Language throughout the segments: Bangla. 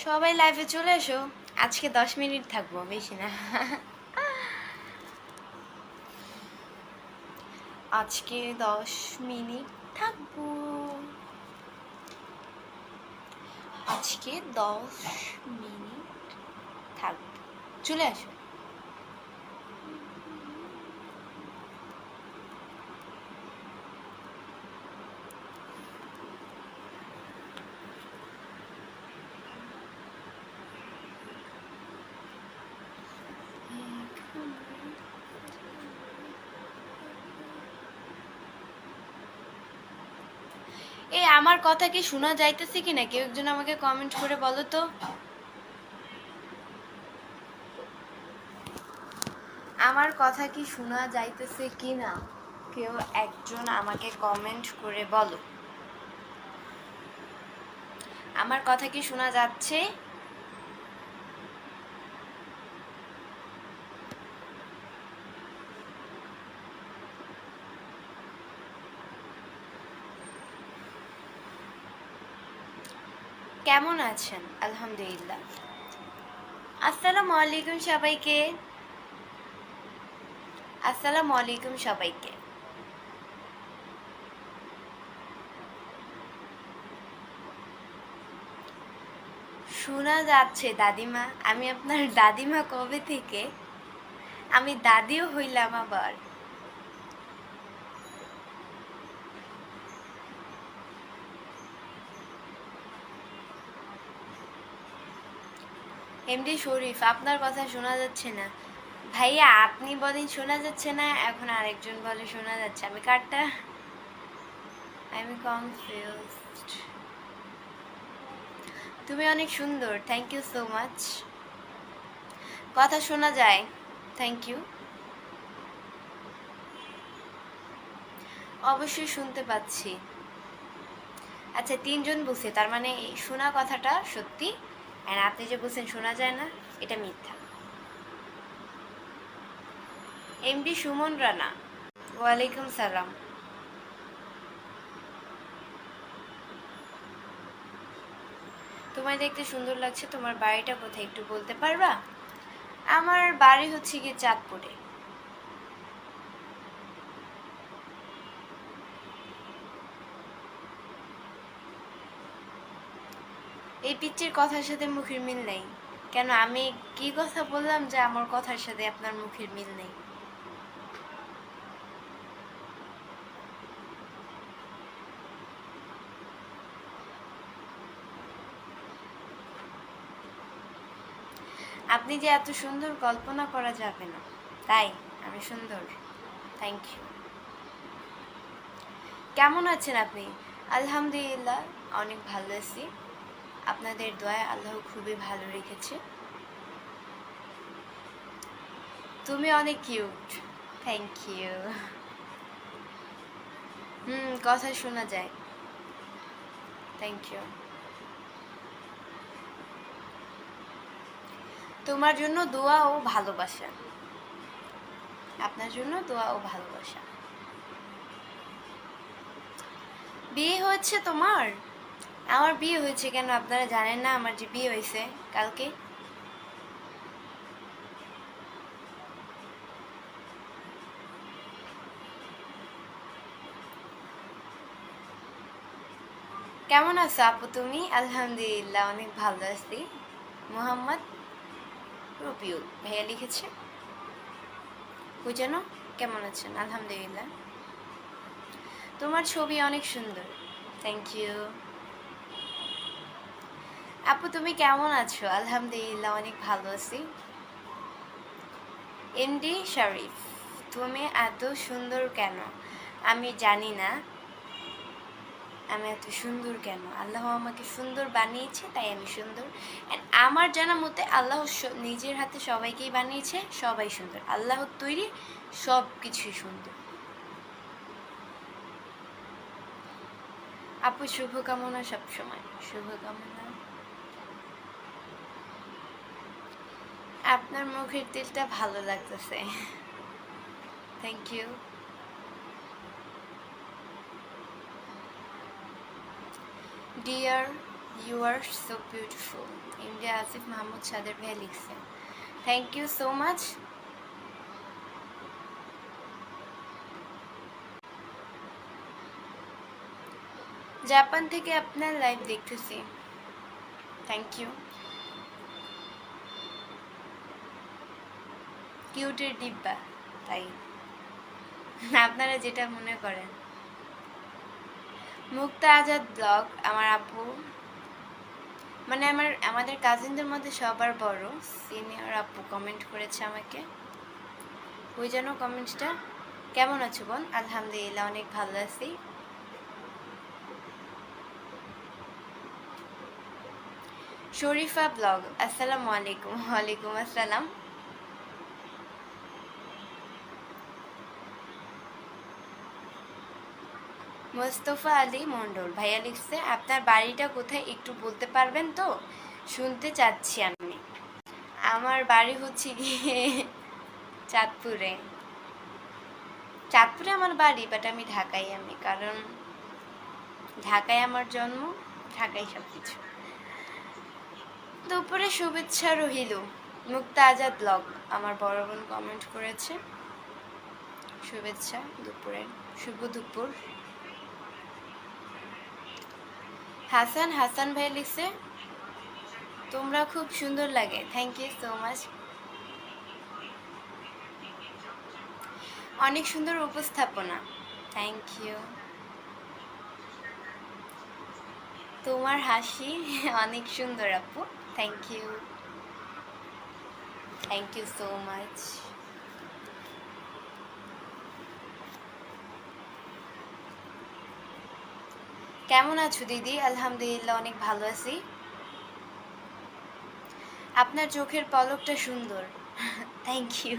সবাই লাইভে চলে এসো। আজকে 10 মিনিট থাকবো, বেশি না। আজকে 10 মিনিট থাকবো। আজকে 10 মিনিট থাকবো, চলে আসো। এই আমার কথা কি শোনা যাইতেছে কিনা, কেউ একজন আমাকে কমেন্ট করে বলো তো। আমার কথা কি শোনা যাইতেছে কিনা, কেউ একজন আমাকে কমেন্ট করে বলো। আমার কথা কি শোনা যাচ্ছে? কেমন আছেন? আলহামদুলিল্লাহ। আসসালামু আলাইকুম সবাইকে। আসসালামু আলাইকুম সবাইকে। শোনা যাচ্ছে দাদিমা। আমি আপনার দাদিমা কবে থেকে? আমি দাদিও হইলাম আবার। এমডি শরীফ, আপনার কথা শোনা যাচ্ছে না। ভাইয়া আপনি বলেন শোনা যাচ্ছে না, এখন আরেকজন বলে শোনা যাচ্ছে। আমি কারটা? আমি কনফিউজড। তুমি অনেক সুন্দর, থ্যাংক ইউ সো মাচ। কথা শোনা যায়, থ্যাংক ইউ। অবশ্যই শুনতে পাচ্ছি। আচ্ছা, 3জন বলছে, তার মানে এই শোনা কথাটা সত্যি, আর আপনি যে বলছেন শোনা যায় না, এটা মিথ্যা। এমডি সুমন রানা, ওয়ালাইকুম সালাম। তোমায় দেখতে সুন্দর লাগছে। তোমার বাড়িটা কোথায় একটু বলতে পারবা? আমার বাড়ি হচ্ছে গিয়ে চাঁদপুরে। এই পিচ্চির কথার সাথে মুখের মিল নেই কেন? আমি কি কথা বললাম যে আমার কথার সাথে আপনার মুখের মিল নেই? আপনি যে এত সুন্দর, কল্পনা করা যাবে না। তাই আমি সুন্দর, থ্যাংক ইউ। কেমন আছেন আপনি? আলহামদুলিল্লাহ, অনেক ভালো আছি। আপনাদের দয়ায় আল্লাহ খুবই ভালো রেখেছে। তুমি অনেক কিউট, থ্যাংক ইউ। কথা শোনা যায়, থ্যাংক ইউ। তোমার জন্য দোয়া ও ভালোবাসা। আপনার জন্য দোয়া ও ভালোবাসা। বিয়ে হয়েছে তোমার? আমার বিয়ে হয়েছে কেন আপনারা জানেন না? আমার যে বিয়ে হয়েছে কালকে। কেমন আছো আপু তুমি? আলহামদুলিল্লাহ, অনেক ভালো আছি। মোহাম্মদ রবিউল ভাইয়া লিখেছে। বুঝানো, কেমন আছেন? আলহামদুলিল্লাহ। তোমার ছবি অনেক সুন্দর, থ্যাংক ইউ। আপু তুমি কেমন আছো? আলহামদুলিল্লাহ, অনেক ভালো আছি। এমডি শরীফ, তুমি এত সুন্দর কেন? আমি জানি না আমি এত সুন্দর কেন। আল্লাহ আমাকে সুন্দর বানিয়েছে, তাই আমি সুন্দর। আমার জানা মতে আল্লাহ নিজের হাতে সবাইকেই বানিয়েছে, সবাই সুন্দর। আল্লাহর তৈরি সব কিছুই সুন্দর। আপু শুভকামনা, সবসময় শুভকামনা। আপনার মুখের তেলটা ভালো লাগতেছে, thank you. Dear you are so beautiful. India Asif Mahmud সাদের ভাইয়া লিখছে, thank you so much. Japan থেকে আপনার লাইভ দেখতেছি, থ্যাংক ইউ। কিউটের ডিব্বা, তাই আপনারা যেটা মনে করেন। মুক্তা আজাদ ব্লগ, আমার আপু, মানে আমাদের কাজিনদের মধ্যে সবার বড় সিনিয়র আপু কমেন্ট করেছে আমাকে। ওই যেন কমেন্টসটা, কেমন আছো বোন? আলহামদুলিল্লাহ অনেক ভালো আছি। শরীফা ব্লগ, আসসালামু আলাইকুম। ওয়ালাইকুম আসসালাম। মোস্তফা আলী মণ্ডল ভাইয়া লিখছে, আপনার বাড়িটা কোথায় একটু বলতে পারবেন তো? শুনতে চাচ্ছি আমি। আমার বাড়ি হচ্ছে গিয়ে চাঁদপুরে। চাঁদপুরে আমার বাড়ি, বাট আমি ঢাকায়, কারণ ঢাকায় আমার জন্ম, ঢাকায় সব কিছু। দুপুরে শুভেচ্ছা রহিল। মুক্তা আজাদ ব্লগ, আমার বড় বোন কমেন্ট করেছে, শুভেচ্ছা দুপুরে, শুভ দুপুর। হাসান ভাই লিখছে, তোমরা খুব সুন্দর লাগে, থ্যাংক ইউ সো মাচ। অনেক সুন্দর উপস্থাপনা, থ্যাংক ইউ। তোমার হাসি অনেক সুন্দর আপু, thank you, thank you so much. কেমন আছো দিদি? আলহামদুলিল্লাহ অনেক ভালো আছি। আপনার চোখের পলকটা সুন্দর, থ্যাংক ইউ।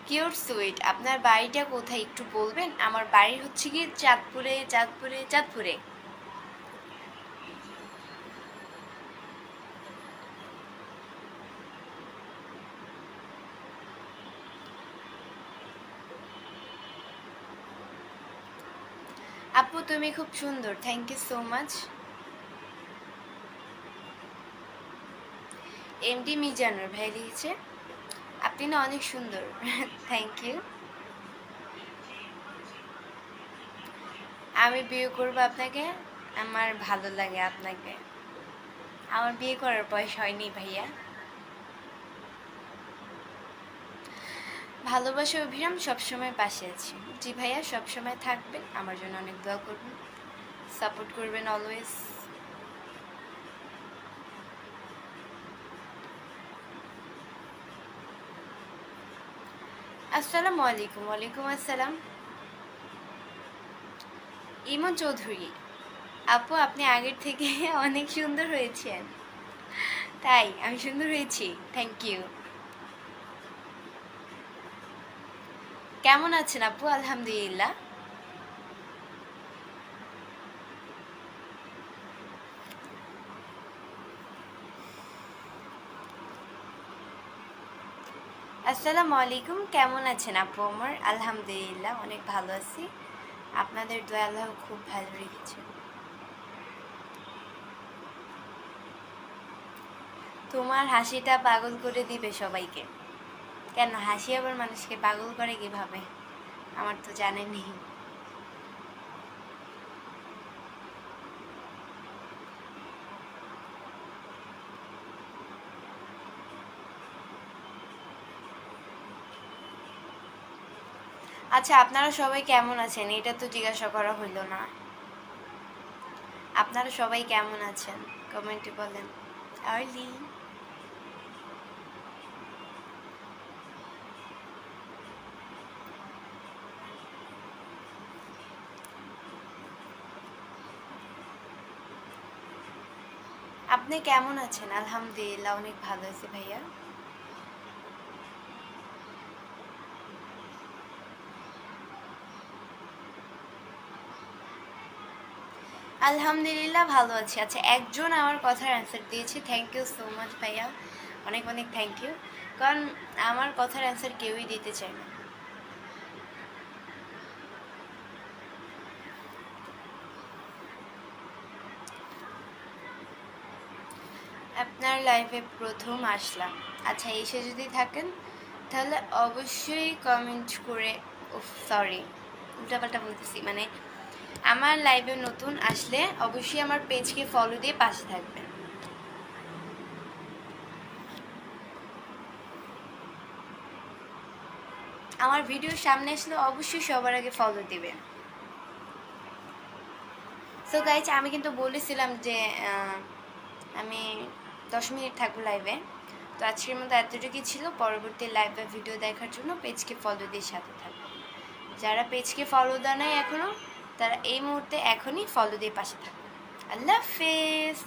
কিউট সুইট, আপনার বাড়িটা কোথায় একটু বলবেন? আমার বাড়ি হচ্ছে কি চাঁদপুরে। আপু তুমি খুব সুন্দর, thank you so much. MD Mizanur ভাই লিখেছে, আপনি না অনেক সুন্দর, থ্যাংক ইউ। আমি বিয়ে করবো আপনাকে, আমার ভালো লাগে আপনাকে। আমার বিয়ে করার বয়স হয়নি ভাইয়া। ভালোবাসা অভিরাম সবসময় পাশে আছি। জি ভাইয়া, সবসময় থাকবেন, আমার জন্য অনেক দোয়া করবেন, সাপোর্ট করবেন অলওয়েজ। আসসালামু আলাইকুম। ওয়ালাইকুম আসসালাম। ইমন চৌধুরী, আপু আপনি আগের থেকে অনেক সুন্দর হয়েছেন। তাই আমি সুন্দর হয়েছি, থ্যাংক ইউ। কেমন আছেন আপু? আলহামদুলিল্লাহ। আসসালামু আলাইকুম, কেমন আছেন আপু আমার? আলহামদুলিল্লাহ অনেক ভালো আছি, আপনাদের দয়া আল্লাহ খুব ভালো রেখেছে। তোমার হাসিটা পাগল করে দিবে সবাইকে। কেন হাসি আবার মানুষকে পাগল করে কিভাবে, আমার তো জানেনই। আচ্ছা আপনারা সবাই কেমন আছেন এটা তো জিজ্ঞাসা করা হইল না। আপনারা সবাই কেমন আছেন কমেন্টে বলেন। আর্লি আপনি কেমন আছেন? আলহামদুলিল্লাহ অনেক ভালো আছি ভাইয়া। আলহামদুলিল্লাহ ভালো আছি। আচ্ছা একজন আমার কথার অ্যান্সার দিয়েছে, থ্যাংক ইউ সো মাচ ভাইয়া, অনেক অনেক থ্যাংক ইউ। কারণ আমার কথার অ্যান্সার কেউই দিতে চায় না। আপনার লাইফে প্রথম আসলাম, আচ্ছা এসে যদি থাকেন তাহলে অবশ্যই কমেন্ট করে, সরি উল্টাপাল্টা বলতেছি, মানে আমার লাইভে নতুন আসলে অবশ্যই আমার পেজকে ফলো দিয়ে পাশে থাকবেন। আমার ভিডিওর সামনে আসলে অবশ্যই সবার আগে ফলো দিবেন। সো গাইজ, আমি কিন্তু বলেছিলাম যে আমি 10 মিনিট থাকবো লাইভে। তো আজকের মতো এতটুকুই ছিল। পরবর্তী লাইভ বা ভিডিও দেখার জন্য পেজকে ফলো দিয়ে সাথে থাকবো। যারা পেজকে ফলো দেয় নাই এখনও, তারা এই মুহূর্তে এখনই ফলো দিয়ে পাশে থাকবে। আল্লাহ হাফেজ।